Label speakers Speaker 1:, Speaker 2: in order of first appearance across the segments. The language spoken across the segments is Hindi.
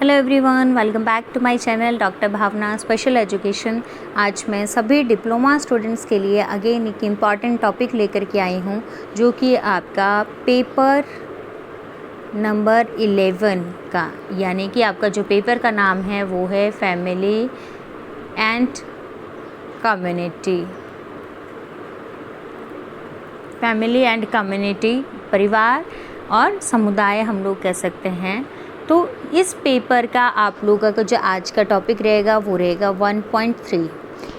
Speaker 1: Hello everyone, welcome back to my channel doctor Bhavna special education. आज मैं सभी डिप्लोमा स्टूडेंट्स के लिए अगेन एक इम्पॉर्टेंट टॉपिक लेकर के आई हूँ, जो कि आपका पेपर नंबर 11 का, यानी कि आपका जो पेपर का नाम है वो है family and community. Family and community, परिवार और समुदाय हम लोग कह सकते हैं। तो इस पेपर का आप लोगों का जो आज का टॉपिक रहेगा वो रहेगा 1.3।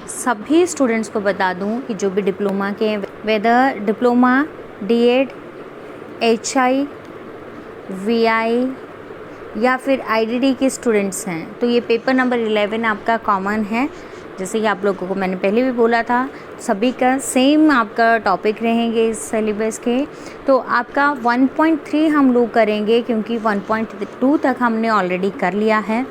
Speaker 1: सभी स्टूडेंट्स को बता दूं कि जो भी डिप्लोमा के, whether diploma, D Ed, HI, VI या फिर आईडीडी के स्टूडेंट्स हैं, तो ये पेपर नंबर 11 आपका कॉमन है। जैसे कि आप लोगों को मैंने पहले भी बोला था, सभी का सेम आपका टॉपिक रहेंगे इस सिलेबस के। तो आपका 1.3 हम लोग करेंगे, क्योंकि 1.2 तक हमने ऑलरेडी कर लिया है।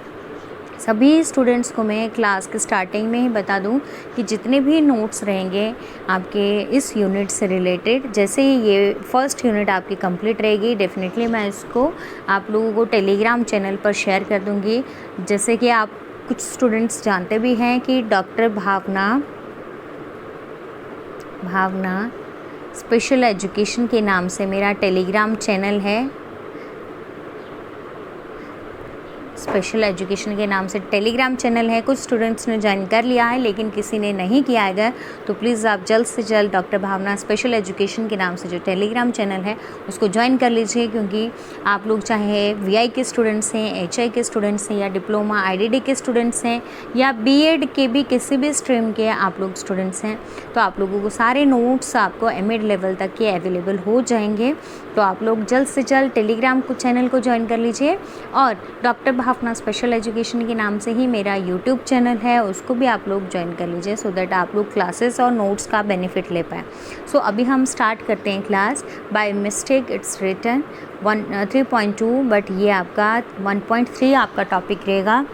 Speaker 1: सभी स्टूडेंट्स को मैं क्लास के स्टार्टिंग में ही बता दूं कि जितने भी नोट्स रहेंगे आपके इस यूनिट से रिलेटेड, जैसे ही ये फर्स्ट यूनिट आपकी कंप्लीट रहेगी, डेफिनेटली मैं इसको आप लोगों को टेलीग्राम चैनल पर शेयर कर दूंगी। जैसे कि आप कुछ स्टूडेंट्स जानते भी हैं कि डॉक्टर भावना स्पेशल एजुकेशन के नाम से मेरा टेलीग्राम चैनल है। स्पेशल एजुकेशन के नाम से टेलीग्राम चैनल है। कुछ स्टूडेंट्स ने ज्वाइन कर लिया है, लेकिन किसी ने नहीं किया है। तो प्लीज़ आप जल्द से जल्द डॉक्टर भावना स्पेशल एजुकेशन के नाम से जो टेलीग्राम चैनल है उसको ज्वाइन कर लीजिए, क्योंकि आप लोग चाहे वीआई के स्टूडेंट्स हैं, एचआई के स्टूडेंट्स हैं, या डिप्लोमा आईडीडी के स्टूडेंट्स हैं, या बीएड के भी किसी भी स्ट्रीम के आप लोग स्टूडेंट्स हैं, तो आप लोगों को सारे नोट्स आपको एमएड लेवल तक के अवेलेबल हो जाएंगे। तो आप लोग जल्द से जल्द टेलीग्राम चैनल को ज्वाइन कर लीजिए। और डॉक्टर भावना स्पेशल एजुकेशन के नाम से ही मेरा यूट्यूब चैनल है, उसको भी आप लोग ज्वाइन कर लीजिए, सो दैट आप लोग क्लासेस और नोट्स का बेनिफिट ले पाएँ। सो अभी हम स्टार्ट करते हैं class. By mistake it's written 3.2, but ये आपका 1.3 आपका टॉपिक रहेगा।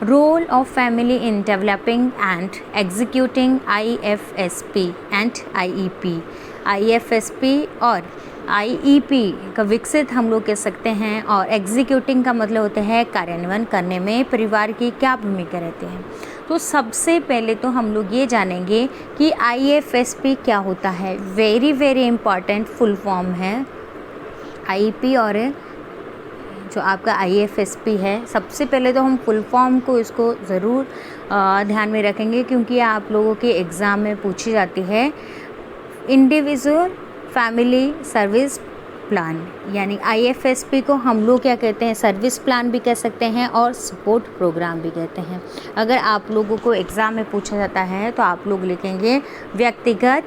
Speaker 1: Role of family in developing and executing IFSP and IEP। IFSP और IEP का विकसित हम लोग कह सकते हैं, और एग्जीक्यूटिंग का मतलब होता है कार्यान्वयन करने में परिवार की क्या भूमिका रहती है। तो सबसे पहले तो हम लोग ये जानेंगे कि IFSP क्या होता है। Very very important full form है IEP और जो आपका IFSP है। सबसे पहले तो हम फुल फॉर्म को इसको ज़रूर ध्यान में रखेंगे, क्योंकि आप लोगों के एग्ज़ाम में पूछी जाती है। इंडिविजुअल फैमिली सर्विस प्लान, यानी IFSP को हम लोग क्या कहते हैं, सर्विस प्लान भी कह सकते हैं और सपोर्ट प्रोग्राम भी कहते हैं। अगर आप लोगों को एग्ज़ाम में पूछा जाता है तो आप लोग लिखेंगे व्यक्तिगत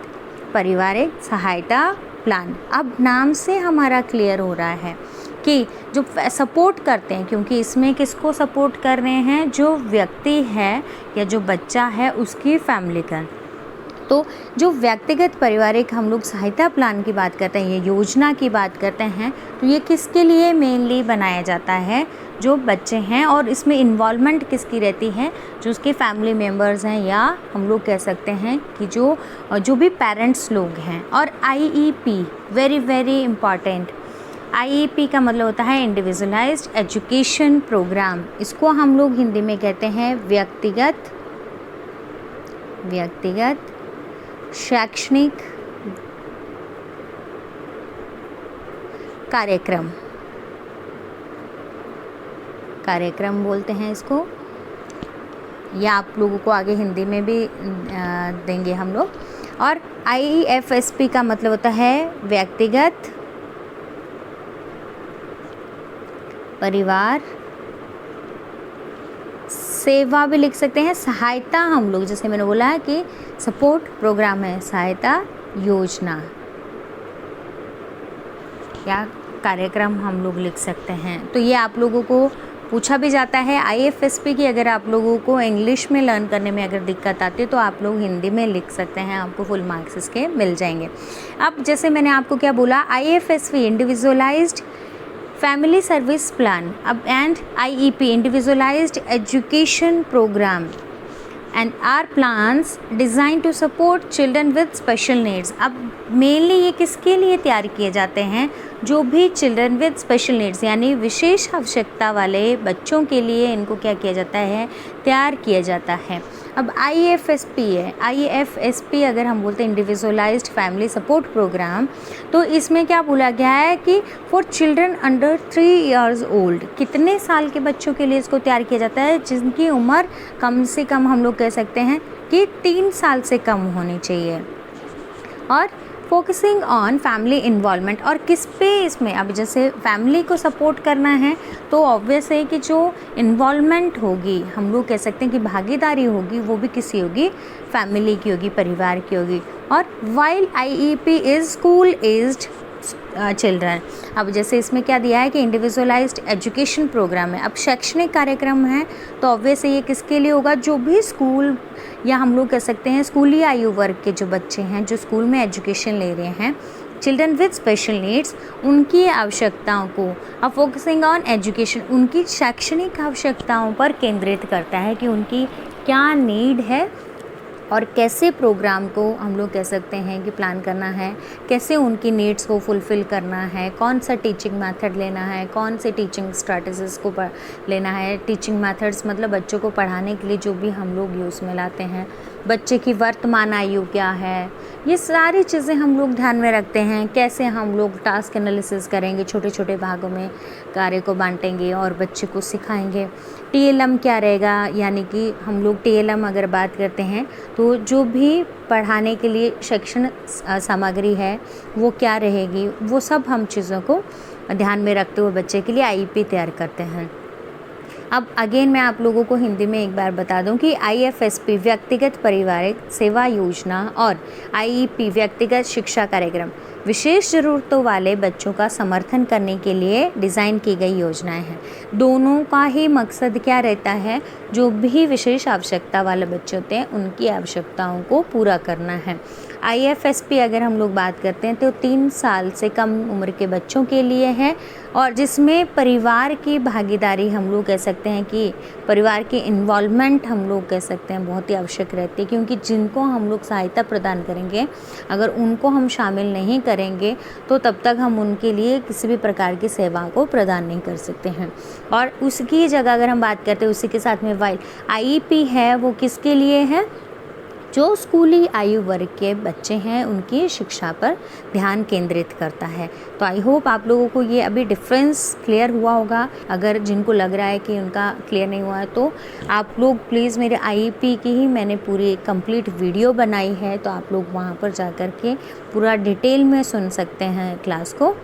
Speaker 1: पारिवारिक सहायता प्लान। अब नाम से हमारा क्लियर हो रहा है कि जो सपोर्ट करते हैं, क्योंकि इसमें किसको सपोर्ट कर रहे हैं, जो व्यक्ति है या जो बच्चा है उसकी फैमिली का। तो जो व्यक्तिगत पारिवारिक हम लोग सहायता प्लान की बात करते हैं, ये योजना की बात करते हैं, तो ये किसके लिए मेनली बनाया जाता है, जो बच्चे हैं, और इसमें इन्वॉल्वमेंट किसकी रहती है, जो उसके फैमिली मेम्बर्स हैं, या हम लोग कह सकते हैं कि जो भी पेरेंट्स लोग हैं। और IEP very very important. IEP का मतलब होता है इंडिविजुअलाइज्ड एजुकेशन प्रोग्राम। इसको हम लोग हिंदी में कहते हैं व्यक्तिगत शैक्षणिक कार्यक्रम बोलते हैं इसको, या आप लोगों को आगे हिंदी में भी देंगे हम लोग। और IFSP का मतलब होता है व्यक्तिगत परिवार सेवा भी लिख सकते हैं, सहायता हम लोग, जैसे मैंने बोला है कि सपोर्ट प्रोग्राम है, सहायता योजना या कार्यक्रम हम लोग लिख सकते हैं। तो ये आप लोगों को पूछा भी जाता है। IFSP की अगर आप लोगों को इंग्लिश में लर्न करने में अगर दिक्कत आती है तो आप लोग हिंदी में लिख सकते हैं, आपको फुल मार्क्स इसके मिल जाएंगे। अब जैसे मैंने आपको क्या बोला, IFSP individualised family service plan, अब and IEP individualised education programme and are plans designed to support children with special needs. अब मेनली ये किसके लिए तैयार किए जाते हैं, जो भी चिल्ड्रन विद स्पेशल नीड्स यानी विशेष आवश्यकता वाले बच्चों के लिए इनको क्या किया जाता है, तैयार किया जाता है। अब IFSP है, IFSP अगर हम बोलते हैं इंडिविजुअलाइज्ड फैमिली सपोर्ट प्रोग्राम, तो इसमें क्या बोला गया है कि for children under 3 years old, कितने साल के बच्चों के लिए इसको तैयार किया जाता है, जिनकी उम्र कम से कम हम लोग कह सकते हैं कि 3 साल से कम होनी चाहिए। और फोकसिंग ऑन फैमिली इन्वॉल्वमेंट, और किस पे इसमें, अब जैसे फैमिली को सपोर्ट करना है तो ऑब्वियस है कि जो इन्वॉल्वमेंट होगी, हम लोग कह सकते हैं कि भागीदारी होगी, वो भी किसी होगी, फैमिली की होगी, परिवार की होगी। और while IEP is school aged children, अब जैसे इसमें क्या दिया है कि इंडिविजुअलाइज्ड एजुकेशन प्रोग्राम है, अब शैक्षणिक कार्यक्रम है तो ऑब्वियस ये किसके लिए होगा, जो भी स्कूल या हम लोग कह सकते हैं स्कूली आयु वर्ग के जो बच्चे हैं जो स्कूल में एजुकेशन ले रहे हैं, चिल्ड्रन विद स्पेशल नीड्स, उनकी आवश्यकताओं को, अब फोकसिंग ऑन एजुकेशन, उनकी शैक्षणिक आवश्यकताओं पर केंद्रित करता है कि उनकी क्या नीड है और कैसे प्रोग्राम को हम लोग कह सकते हैं कि प्लान करना है, कैसे उनकी नीड्स को फुलफ़िल करना है, कौन सा टीचिंग मेथड लेना है, कौन से टीचिंग स्ट्रैटेजीज़ को लेना है। टीचिंग मेथड्स मतलब बच्चों को पढ़ाने के लिए जो भी हम लोग यूज़ में लाते हैं, बच्चे की वर्तमान आयु क्या है, ये सारी चीज़ें हम लोग ध्यान में रखते हैं। कैसे हम लोग टास्क एनालिसिस करेंगे, छोटे छोटे भागों में कार्य को बांटेंगे और बच्चे को सिखाएंगे। TLM क्या रहेगा, यानी कि हम लोग TLM अगर बात करते हैं तो जो भी पढ़ाने के लिए शैक्षणिक सामग्री है वो क्या रहेगी, वो सब हम चीज़ों को ध्यान में रखते हुए बच्चे के लिए IEP तैयार करते हैं। अब अगेन मैं आप लोगों को हिंदी में एक बार बता दूं कि IFSP व्यक्तिगत पारिवारिक सेवा योजना और IEP व्यक्तिगत शिक्षा कार्यक्रम विशेष ज़रूरतों वाले बच्चों का समर्थन करने के लिए डिज़ाइन की गई योजनाएं हैं। दोनों का ही मकसद क्या रहता है, जो भी विशेष आवश्यकता वाले बच्चे होते हैं उनकी आवश्यकताओं को पूरा करना है। IFSP अगर हम लोग बात करते हैं तो 3 साल से कम उम्र के बच्चों के लिए है, और जिसमें परिवार की भागीदारी हम लोग कह सकते हैं कि परिवार की इन्वॉल्वमेंट हम लोग कह सकते हैं बहुत ही आवश्यक रहती है, क्योंकि जिनको हम लोग सहायता प्रदान करेंगे अगर उनको हम शामिल नहीं करेंगे तो तब तक हम उनके लिए किसी भी प्रकार की सेवा को प्रदान नहीं कर सकते हैं। और उसकी जगह अगर हम बात करते हैं उसी के साथ में वाइल IEP है, वो किसके लिए है, जो स्कूली आयु वर्ग के बच्चे हैं उनकी शिक्षा पर ध्यान केंद्रित करता है। तो आई होप आप लोगों को ये अभी डिफरेंस क्लियर हुआ होगा। अगर जिनको लग रहा है कि उनका क्लियर नहीं हुआ है तो आप लोग प्लीज़ मेरे IEP की ही मैंने पूरी कंप्लीट वीडियो बनाई है, तो आप लोग वहाँ पर जा कर के पूरा डिटेल में सुन सकते हैं क्लास को।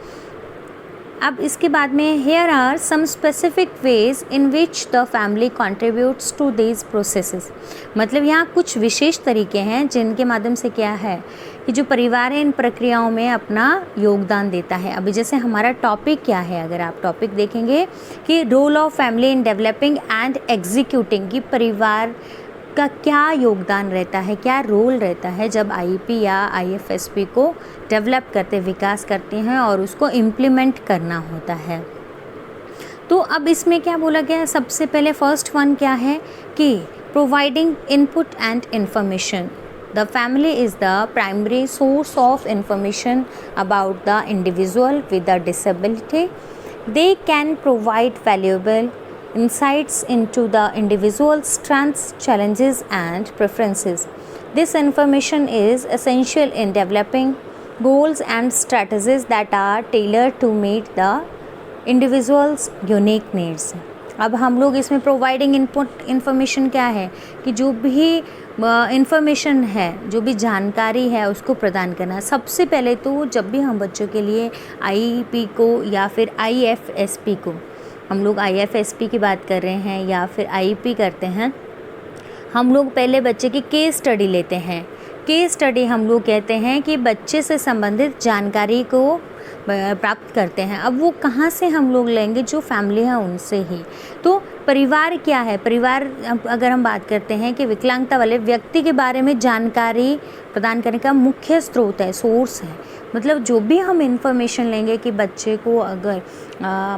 Speaker 1: अब इसके बाद में here are some specific ways in which the family contributes to these processes, मतलब यहाँ कुछ विशेष तरीके हैं जिनके माध्यम से क्या है कि जो परिवार है इन प्रक्रियाओं में अपना योगदान देता है। अभी जैसे हमारा टॉपिक क्या है, अगर आप टॉपिक देखेंगे कि role of family in developing and executing, कि परिवार का क्या योगदान रहता है, क्या रोल रहता है जब IEP या IFSP को डेवलप करते, विकास करते हैं और उसको इम्प्लीमेंट करना होता है। तो अब इसमें क्या बोला गया है, सबसे पहले फर्स्ट वन क्या है कि providing input and information. The family is the primary source of information about the individual with a disability. They can provide valuable insights into the individual's strengths, challenges and preferences. This information is essential in developing goals and strategies that are tailored to meet the individual's unique needs. अब हम लोग इसमें प्रोवाइडिंग इनपुट इन्फॉर्मेशन क्या है कि जो भी इंफॉर्मेशन है, जो भी जानकारी है उसको प्रदान करना। सबसे पहले तो जब भी हम बच्चों के लिए IEP को या फिर IFSP को, हम लोग IFSP की बात कर रहे हैं या फिर IEP करते हैं, हम लोग पहले बच्चे की केस स्टडी लेते हैं। केस स्टडी हम लोग कहते हैं कि बच्चे से संबंधित जानकारी को प्राप्त करते हैं। अब वो कहाँ से हम लोग लेंगे, जो फैमिली है उनसे ही। तो परिवार क्या है, परिवार अगर हम बात करते हैं कि विकलांगता वाले व्यक्ति के बारे में जानकारी प्रदान करने का मुख्य स्रोत है, सोर्स है, मतलब जो भी हम इन्फॉर्मेशन लेंगे कि बच्चे को अगर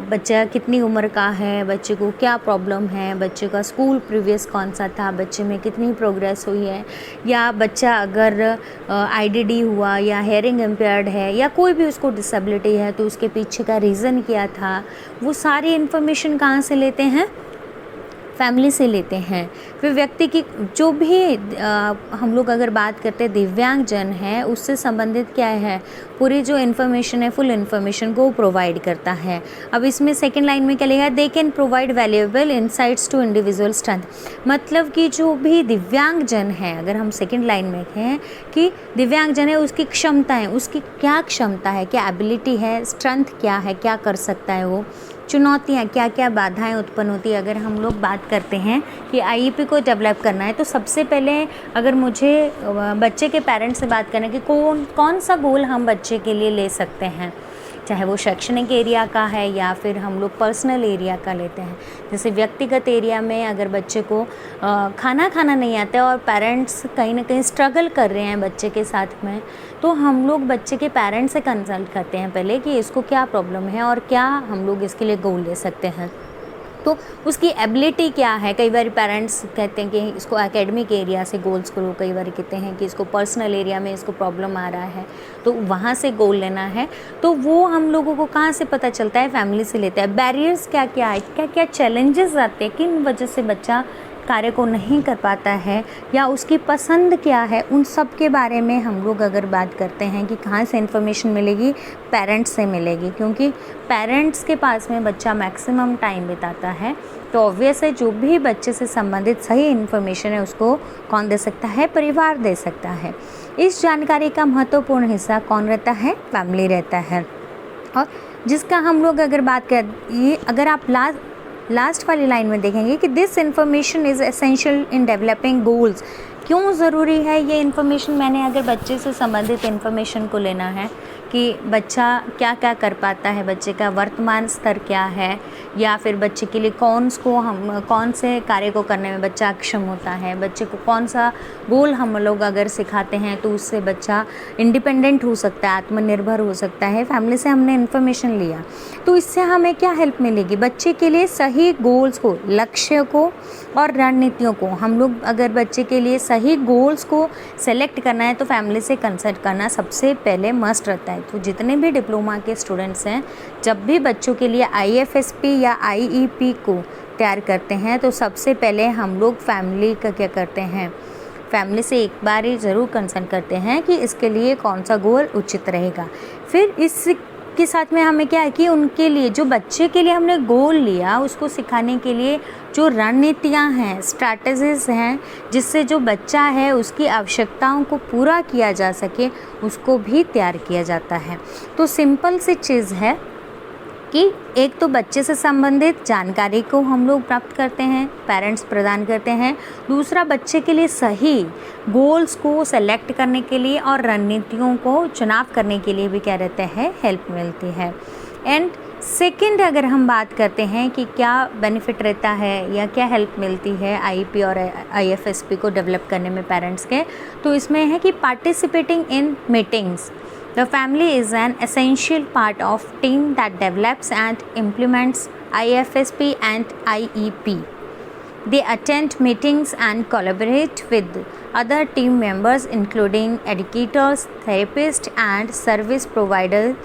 Speaker 1: बच्चा कितनी उम्र का है, बच्चे को क्या प्रॉब्लम है, बच्चे का स्कूल प्रीवियस कौन सा था, बच्चे में कितनी प्रोग्रेस हुई है, या बच्चा अगर आईडीडी हुआ या हेयरिंग इम्पेयर्ड है या कोई भी उसको डिसेबिलिटी है तो उसके पीछे का रीज़न क्या था, वो सारी इन्फॉर्मेशन कहाँ से लेते हैं, फैमिली से लेते हैं। फिर व्यक्ति की जो भी हम लोग अगर बात करते हैं दिव्यांगजन है, उससे संबंधित क्या है, पूरी जो इन्फॉर्मेशन है फुल इन्फॉर्मेशन को प्रोवाइड करता है। अब इसमें सेकंड लाइन में क्या लिखा है, they can provide valuable insights to individual strength. मतलब कि जो भी दिव्यांगजन है, अगर हम सेकंड लाइन में कहें कि दिव्यांगजन है, उसकी क्षमता है, उसकी क्या क्षमता है, क्या एबिलिटी है, स्ट्रेंथ क्या है, क्या कर सकता है वो, चुनौतियाँ क्या क्या बाधाएं उत्पन्न होती है। अगर हम लोग बात करते हैं कि आईईपी को डेवलप करना है तो सबसे पहले अगर मुझे बच्चे के पेरेंट्स से बात करना है कि कौन सा गोल हम बच्चे के लिए ले सकते हैं, चाहे वो शैक्षणिक एरिया का है या फिर हम लोग पर्सनल एरिया का लेते हैं। जैसे व्यक्तिगत एरिया में अगर बच्चे को खाना नहीं आता है और पेरेंट्स कहीं ना कहीं स्ट्रगल कर रहे हैं बच्चे के साथ में, तो हम लोग बच्चे के पेरेंट्स से कंसल्ट करते हैं पहले कि इसको क्या प्रॉब्लम है और क्या हम लोग इसके लिए गोल ले सकते हैं, तो उसकी एबिलिटी क्या है। कई बार पेरेंट्स कहते हैं कि इसको एकेडमिक एरिया से गोल्स करो, कई बार कहते हैं कि इसको पर्सनल एरिया में इसको प्रॉब्लम आ रहा है तो वहाँ से गोल लेना है। तो वो हम लोगों को कहाँ से पता चलता है, फैमिली से लेता है। बैरियर्स क्या क्या है, क्या क्या चैलेंजेस आते हैं, किन वजह से बच्चा कार्य को नहीं कर पाता है या उसकी पसंद क्या है, उन सब के बारे में हम लोग अगर बात करते हैं कि कहाँ से इन्फॉर्मेशन मिलेगी, पेरेंट्स से मिलेगी, क्योंकि पेरेंट्स के पास में बच्चा मैक्सिमम टाइम बिताता है। तो ऑब्वियस है जो भी बच्चे से संबंधित सही इन्फॉर्मेशन है उसको कौन दे सकता है, परिवार दे सकता है। इस जानकारी का महत्वपूर्ण हिस्सा कौन रहता है, फैमिली रहता है। और जिसका हम लोग अगर बात करें, अगर आप लास्ट वाली लाइन में देखेंगे कि this information is essential in developing goals. क्यों ज़रूरी है ये इन्फॉर्मेशन, मैंने अगर बच्चे से संबंधित इन्फॉर्मेशन को लेना है कि बच्चा क्या क्या कर पाता है, बच्चे का वर्तमान स्तर क्या है, या फिर बच्चे के लिए कौन से कार्य को करने में बच्चा अक्षम होता है, बच्चे को कौन सा गोल हम लोग अगर सिखाते हैं तो उससे बच्चा इंडिपेंडेंट हो सकता है, आत्मनिर्भर हो सकता है। फैमिली से हमने इन्फॉर्मेशन लिया तो इससे हमें क्या हेल्प मिलेगी, बच्चे के लिए सही गोल्स को, लक्ष्य को और रणनीतियों को, हम लोग अगर बच्चे के लिए सही गोल्स को सेलेक्ट करना है तो फैमिली से कंसल्ट करना सबसे पहले मस्ट रहता है। तो जितने भी डिप्लोमा के स्टूडेंट्स हैं, जब भी बच्चों के लिए आईएफएसपी या आईईपी को तैयार करते हैं तो सबसे पहले हम लोग फैमिली का क्या करते हैं, फैमिली से एक बार ही ज़रूर कंसल्ट करते हैं कि इसके लिए कौन सा गोल उचित रहेगा। फिर इसके साथ में हमें क्या है कि उनके लिए, जो बच्चे के लिए हमने गोल लिया, उसको सिखाने के लिए जो रणनीतियाँ हैं, स्ट्रैटेजीज हैं, जिससे जो बच्चा है उसकी आवश्यकताओं को पूरा किया जा सके, उसको भी तैयार किया जाता है। तो सिंपल सी चीज़ है कि एक तो बच्चे से संबंधित जानकारी को हम लोग प्राप्त करते हैं, पेरेंट्स प्रदान करते हैं। दूसरा, बच्चे के लिए सही गोल्स को सेलेक्ट करने के लिए और रणनीतियों को चुनाव करने के लिए भी क्या रहता है, हेल्प मिलती है। एंड सेकंड, अगर हम बात करते हैं कि क्या बेनिफिट रहता है या क्या हेल्प मिलती है आईईपी और आईएफएसपी को डेवलप करने में पेरेंट्स के, तो इसमें है कि participating in meetings, the family is an essential part of team that develops and implements IFSP and IEP. They attend meetings and collaborate with other team members including educators, therapists and service providers.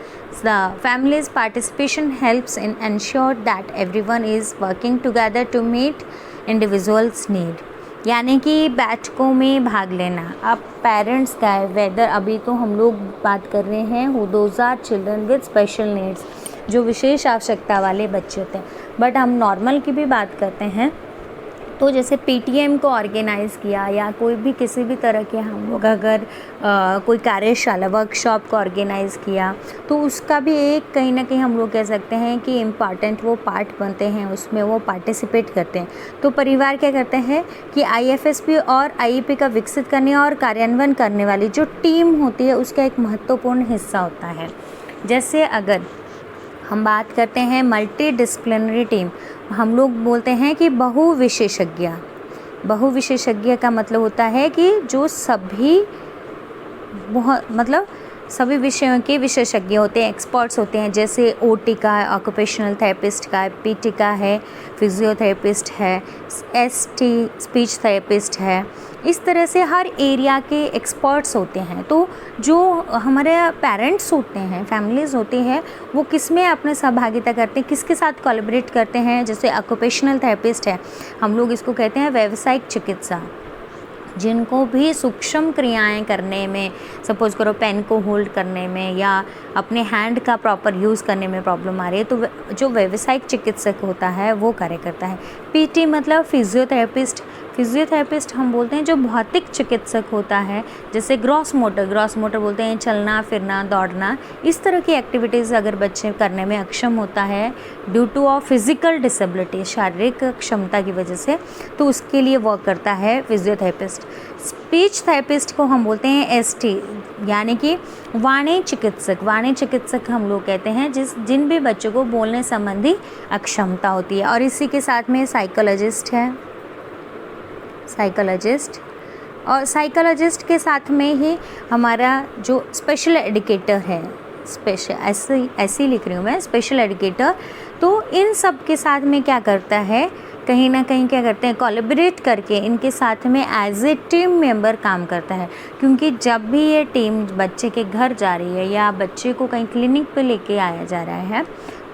Speaker 1: The family's participation helps in ensure that everyone is working together to meet individuals' need. यानी कि बैठकों में भाग लेना। अब पेरेंट्स का है, वेदर अभी तो हम लोग बात कर रहे हैं वो those are children with special needs, जो विशेष आवश्यकता वाले बच्चे होते हैं। बट हम नॉर्मल की भी बात करते हैं तो जैसे पीटीएम को ऑर्गेनाइज़ किया या कोई भी किसी भी तरह के हम लोग अगर कोई कार्यशाला, वर्कशॉप को ऑर्गेनाइज़ किया तो उसका भी एक कहीं ना कहीं हम लोग कह सकते हैं कि इम्पॉर्टेंट वो पार्ट बनते हैं, उसमें वो पार्टिसिपेट करते हैं। तो परिवार क्या करते हैं कि आईएफएसपी और आईईपी का विकसित करने और कार्यान्वयन करने वाली जो टीम होती है उसका एक महत्वपूर्ण हिस्सा होता है। जैसे अगर हम बात करते हैं मल्टी डिसिप्लिनरी टीम, हम लोग बोलते हैं कि बहुविशेषज्ञ का मतलब होता है कि जो सभी बहुत मतलब सभी विषयों के विशेषज्ञ होते हैं, एक्सपर्ट्स होते हैं, जैसे ओटी का है, ऑक्यूपेशनल थेरेपिस्ट का है, पीटी का है, फिजियोथेरेपिस्ट है, एसटी स्पीच थेरेपिस्ट है। इस तरह से हर एरिया के एक्सपर्ट्स होते हैं। तो जो हमारे पेरेंट्स होते हैं, फैमिलीज़ होती है, वो किस में अपने सहभागिता करते हैं, किसके साथ कोलैबोरेट करते हैं। जैसे ऑक्यूपेशनल थेरेपिस्ट है, हम लोग इसको कहते हैं व्यावसायिक चिकित्सा, जिनको भी सूक्ष्म क्रियाएं करने में, सपोज़ करो पेन को होल्ड करने में या अपने हैंड का प्रॉपर यूज़ करने में प्रॉब्लम आ रही है, तो जो व्यावसायिक चिकित्सक होता है वो कार्य करता है। पीटी मतलब फिजियोथेरेपिस्ट। फिजियोथेरेपिस्ट हम बोलते हैं जो भौतिक चिकित्सक होता है, जैसे ग्रॉस मोटर बोलते हैं, चलना फिरना दौड़ना, इस तरह की एक्टिविटीज़ अगर बच्चे करने में अक्षम होता है due two of physical disability, शारीरिक क्षमता की वजह से, तो उसके लिए वर्क करता है फिजियोथेरेपिस्ट। स्पीच थेरेपिस्ट को हम बोलते हैं एसटी, यानी कि वाणी चिकित्सक हम लोग कहते हैं जिन भी बच्चों को बोलने संबंधी अक्षमता होती है। और इसी के साथ में साइकोलॉजिस्ट है, और साइकोलॉजिस्ट के साथ में ही हमारा जो स्पेशल एजुकेटर है, ऐसे लिख रही हूँ मैं, स्पेशल एजुकेटर। तो इन सब के साथ में क्या करता है, कहीं ना कहीं क्या करते हैं, कोलैबोरेट करके इनके साथ में एज ए टीम मेंबर काम करता है। क्योंकि जब भी ये टीम बच्चे के घर जा रही है या बच्चे को कहीं क्लिनिक पे लेके आया जा रहा है,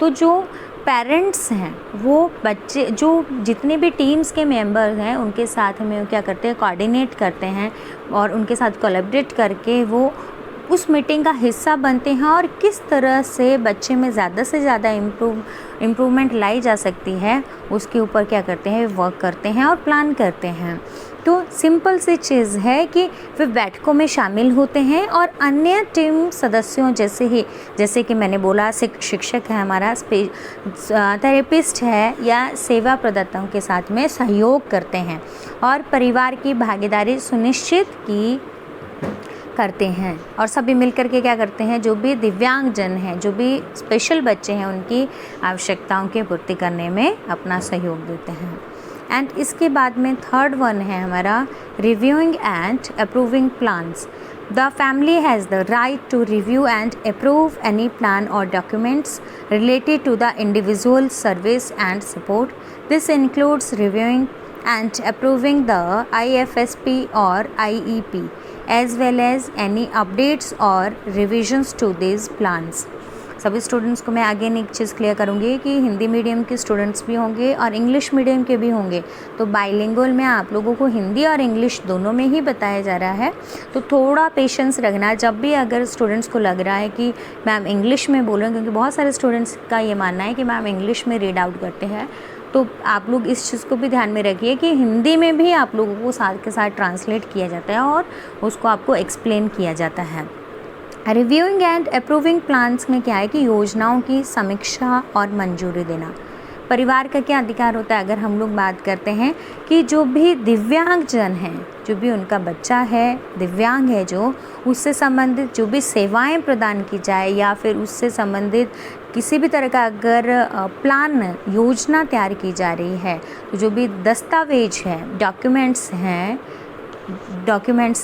Speaker 1: तो जो पेरेंट्स हैं वो बच्चे, जो जितने भी टीम्स के मेंबर्स हैं उनके साथ में क्या करते हैं, कोऑर्डिनेट करते हैं और उनके साथ कोलैबोरेट करके वो उस मीटिंग का हिस्सा बनते हैं और किस तरह से बच्चे में ज़्यादा से ज़्यादा इम्प्रूवमेंट लाई जा सकती है, उसके ऊपर क्या करते हैं, वर्क करते हैं और प्लान करते हैं। तो सिंपल सी चीज़ है कि वे बैठकों में शामिल होते हैं और अन्य टीम सदस्यों जैसे कि मैंने बोला, शिक्षक है हमारा, थेरेपिस्ट है या सेवा प्रदाताओं के साथ में सहयोग करते हैं और परिवार की भागीदारी सुनिश्चित करते हैं। और सभी मिलकर के क्या करते हैं, जो भी दिव्यांगजन हैं, जो भी स्पेशल बच्चे हैं, उनकी आवश्यकताओं की पूर्ति करने में अपना सहयोग देते हैं। एंड इसके बाद में थर्ड वन है हमारा reviewing and approving plans. The family has the right to review and approve any plan और documents related to the individual service and support. This includes reviewing and approving the IFSP or IEP as well as any updates or revisions to these plans। सभी स्टूडेंट्स को मैं आगे एक चीज़ क्लियर करूँगी कि हिंदी मीडियम के स्टूडेंट्स भी होंगे और इंग्लिश मीडियम के भी होंगे, तो बाइलिंगुअल में आप लोगों को हिंदी और इंग्लिश दोनों में ही बताया जा रहा है। तो थोड़ा पेशेंस रखना, जब भी अगर स्टूडेंट्स को लग रहा है कि मैम इंग्लिश में बोल रहे हैं, क्योंकि बहुत सारे स्टूडेंट्स का ये मानना है कि मैम इंग्लिश में रीड आउट करते हैं, तो आप लोग इस चीज़ को भी ध्यान में रखिए कि हिंदी में भी आप लोगों को साथ के साथ ट्रांसलेट किया जाता है और उसको आपको एक्सप्लेन किया जाता है। रिव्यूइंग एंड अप्रूविंग प्लान्स में क्या है कि योजनाओं की समीक्षा और मंजूरी देना। परिवार का क्या अधिकार होता है, अगर हम लोग बात करते हैं कि जो भी दिव्यांगजन हैं, जो भी उनका बच्चा है, दिव्यांग है, जो उससे संबंधित जो भी सेवाएं प्रदान की जाए या फिर उससे संबंधित किसी भी तरह का अगर प्लान, योजना तैयार की जा रही है, तो जो भी दस्तावेज है, डॉक्यूमेंट्स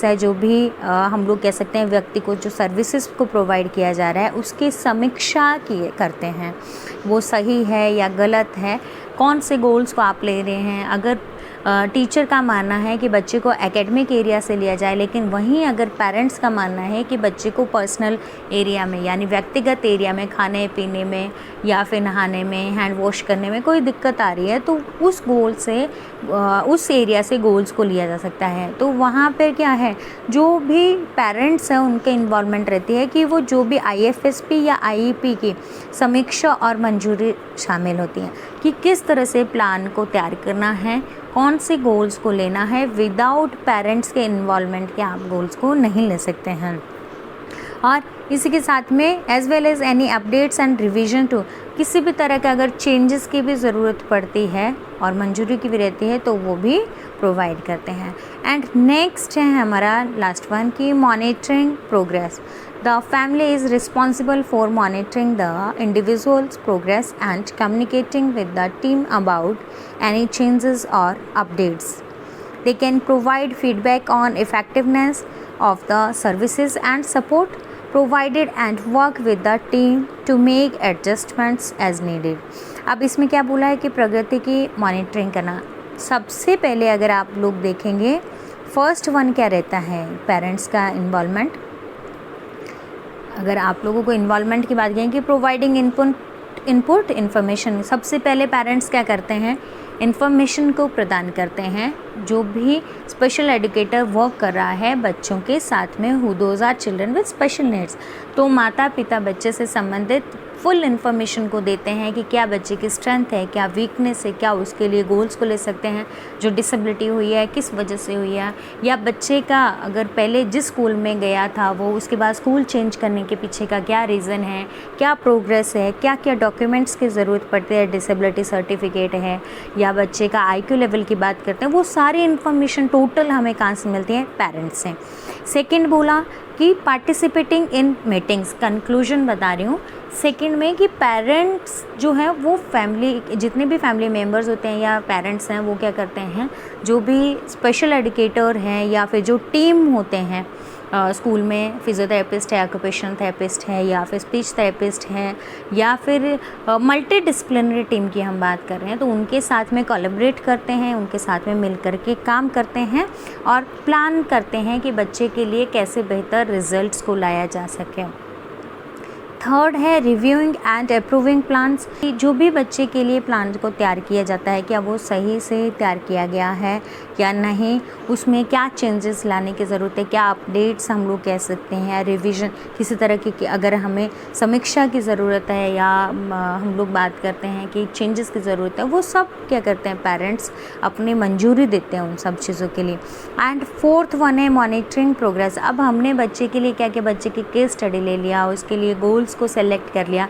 Speaker 1: है, जो भी हम लोग कह सकते हैं व्यक्ति को जो सर्विसेज को प्रोवाइड किया जा रहा है, उसकी समीक्षा करते हैं, वो सही है या गलत है, कौन से गोल्स को आप ले रहे हैं। अगर टीचर का मानना है कि बच्चे को एकेडमिक एरिया से लिया जाए, लेकिन वहीं अगर पेरेंट्स का मानना है कि बच्चे को पर्सनल एरिया में यानी व्यक्तिगत एरिया में खाने पीने में या फिर नहाने में, हैंड वॉश करने में कोई दिक्कत आ रही है, तो उस गोल से उस एरिया से गोल्स को लिया जा सकता है। तो वहाँ पर क्या है, जो भी पेरेंट्स हैं उनके इन्वॉल्वमेंट रहती है कि वो जो भी IFSP या IEP की समीक्षा और मंजूरी शामिल होती है कि किस तरह से प्लान को तैयार करना है, कौन से गोल्स को लेना है। विदाउट पेरेंट्स के इन्वॉल्वमेंट के आप गोल्स को नहीं ले सकते हैं। और इसी के साथ में as well as any updates and revision to, किसी भी तरह का अगर चेंजेस की भी ज़रूरत पड़ती है और मंजूरी की भी रहती है तो वो भी प्रोवाइड करते हैं। एंड नेक्स्ट है हमारा लास्ट वन की monitoring progress. The family is responsible for monitoring the individual's progress and communicating with the team about any changes or updates. They can provide feedback on effectiveness of the services and support provided and work with the team to make adjustments as needed. अब इसमें क्या बोला है कि प्रगति की मॉनिटरिंग करना। सबसे पहले अगर आप लोग देखेंगे फर्स्ट वन क्या रहता है, पेरेंट्स का इन्वॉल्वमेंट। अगर आप लोगों को इन्वॉल्वमेंट की बात करें कि प्रोवाइडिंग इनपुट इन्फॉर्मेशन, सबसे पहले पेरेंट्स क्या करते हैं, इन्फॉर्मेशन को प्रदान करते हैं। जो भी स्पेशल एजुकेटर वर्क कर रहा है बच्चों के साथ में, who those are children with special needs, तो माता पिता बच्चे से संबंधित फुल इन्फॉर्मेशन को देते हैं कि क्या बच्चे की स्ट्रेंथ है, क्या वीकनेस है, क्या उसके लिए गोल्स को ले सकते हैं, जो डिसेबिलिटी हुई है किस वजह से हुई है, या बच्चे का अगर पहले जिस स्कूल में गया था वो उसके बाद स्कूल चेंज करने के पीछे का क्या रीज़न है, क्या प्रोग्रेस है, क्या क्या डॉक्यूमेंट्स की ज़रूरत पड़ती है, डिसेबिलिटी सर्टिफिकेट है, या बच्चे का IQ लेवल की बात करते हैं, वो सारी इन्फॉर्मेशन टोटल हमें कहाँ से मिलती है, पेरेंट्स से। सेकेंड बोला कि पार्टिसिपेटिंग इन मीटिंग्स, कंक्लूजन बता रही हूँ। सेकंड में कि पेरेंट्स जो हैं वो फैमिली, जितने भी फैमिली मेम्बर्स होते हैं या पेरेंट्स हैं, वो क्या करते हैं, जो भी स्पेशल एजुकेटर हैं या फिर जो टीम होते हैं स्कूल में, फिजियोथेरेपिस्ट है, ऑक्यूपेशनल थेरेपिस्ट है, या फिर स्पीच थेरेपिस्ट है, या फिर मल्टी डिसिप्लिनरी टीम की हम बात कर रहे हैं, तो उनके साथ में कोलैबोरेट करते हैं, उनके साथ में मिल करके काम करते हैं और प्लान करते हैं कि बच्चे के लिए कैसे बेहतर रिजल्ट्स को लाया जा सके। थर्ड है रिव्यूइंग एंड अप्रूविंग प्लान्स, जो भी बच्चे के लिए प्लान को तैयार किया जाता है क्या वो सही से तैयार किया गया है या नहीं, उसमें क्या चेंजेस लाने की ज़रूरत है, क्या अपडेट्स हम लोग कह सकते हैं, रिवीजन किसी तरह की अगर हमें समीक्षा की ज़रूरत है या हम लोग बात करते हैं कि चेंजेस की ज़रूरत है, वो सब क्या करते हैं पेरेंट्स अपनी मंजूरी देते हैं उन सब चीज़ों के लिए। एंड फोर्थ वन है मॉनिटरिंग प्रोग्रेस। अब हमने बच्चे के लिए क्या क्या, बच्चे की केस स्टडी ले लिया, उसके लिए गोल्स को सेलेक्ट कर लिया,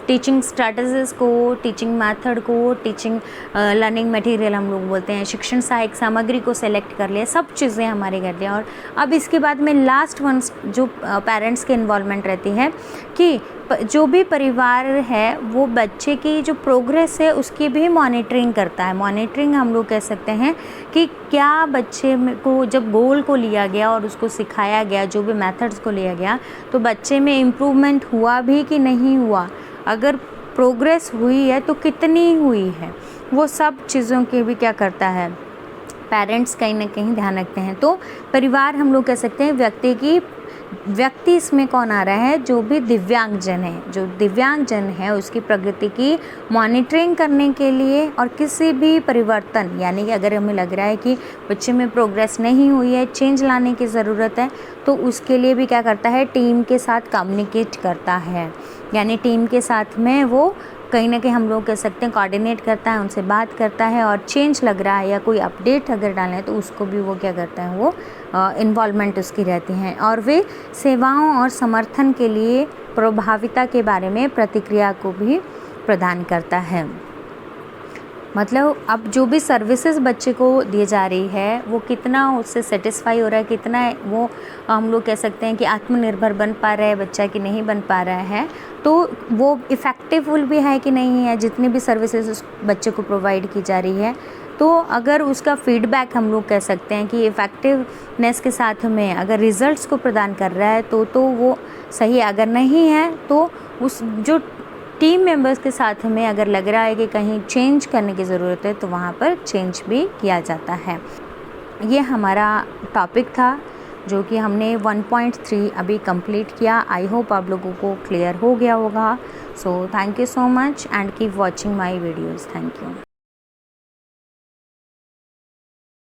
Speaker 1: टीचिंग स्ट्रैटेजीज़ को, टीचिंग मेथड को, टीचिंग लर्निंग मटेरियल हम लोग बोलते हैं, शिक्षण सहायक सामग्री को सेलेक्ट कर लिया, सब चीज़ें हमारे कर लिया। और अब इसके बाद में लास्ट वन जो पेरेंट्स के इन्वॉल्वमेंट रहती है कि जो भी परिवार है वो बच्चे की जो प्रोग्रेस है उसकी भी मॉनिटरिंग करता है। मॉनिटरिंग हम लोग कह सकते हैं कि क्या बच्चे को जब गोल को लिया गया और उसको सिखाया गया, जो भी मेथड्स को लिया गया, तो बच्चे में इम्प्रूवमेंट हुआ भी कि नहीं हुआ, अगर प्रोग्रेस हुई है तो कितनी हुई है, वो सब चीज़ों के भी क्या करता है पेरेंट्स कहीं ना कहीं ध्यान रखते हैं। तो परिवार हम लोग कह सकते हैं व्यक्ति इसमें कौन आ रहा है, जो भी दिव्यांगजन है, जो दिव्यांगजन है उसकी प्रगति की मॉनिटरिंग करने के लिए और किसी भी परिवर्तन, यानी कि अगर हमें लग रहा है कि बच्चे में प्रोग्रेस नहीं हुई है, चेंज लाने की ज़रूरत है, तो उसके लिए भी क्या करता है, टीम के साथ कम्युनिकेट करता है, यानी टीम के साथ में वो कहीं ना कहीं हम लोग कह सकते हैं कोऑर्डिनेट करता है, उनसे बात करता है, और चेंज लग रहा है या कोई अपडेट अगर डालना है तो उसको भी वो क्या करता है, वो इन्वॉल्वमेंट उसकी रहती हैं। और वे सेवाओं और समर्थन के लिए प्रभाविता के बारे में प्रतिक्रिया को भी प्रदान करता है। मतलब अब जो भी सर्विसेज बच्चे को दी जा रही है वो कितना उससे सेटिस्फाई हो रहा है, कितना वो हम लोग कह सकते हैं कि आत्मनिर्भर बन पा रहा है बच्चा कि नहीं बन पा रहा है, तो वो इफ़ेक्टिवफुल भी है कि नहीं है, जितनी भी सर्विसेज उस बच्चे को प्रोवाइड की जा रही है। तो अगर उसका फीडबैक हम लोग कह सकते हैं कि इफ़ेक्टिवनेस के साथ में अगर रिज़ल्ट्स को प्रदान कर रहा है तो वो सही है, अगर नहीं है तो उस जो टीम मेंबर्स के साथ में अगर लग रहा है कि कहीं चेंज करने की ज़रूरत है तो वहाँ पर चेंज भी किया जाता है। ये हमारा टॉपिक था जो कि हमने 1.3 अभी कंप्लीट किया। आई होप आप लोगों को क्लियर हो गया होगा। So thank you so much and keep watching my videos. Thank you.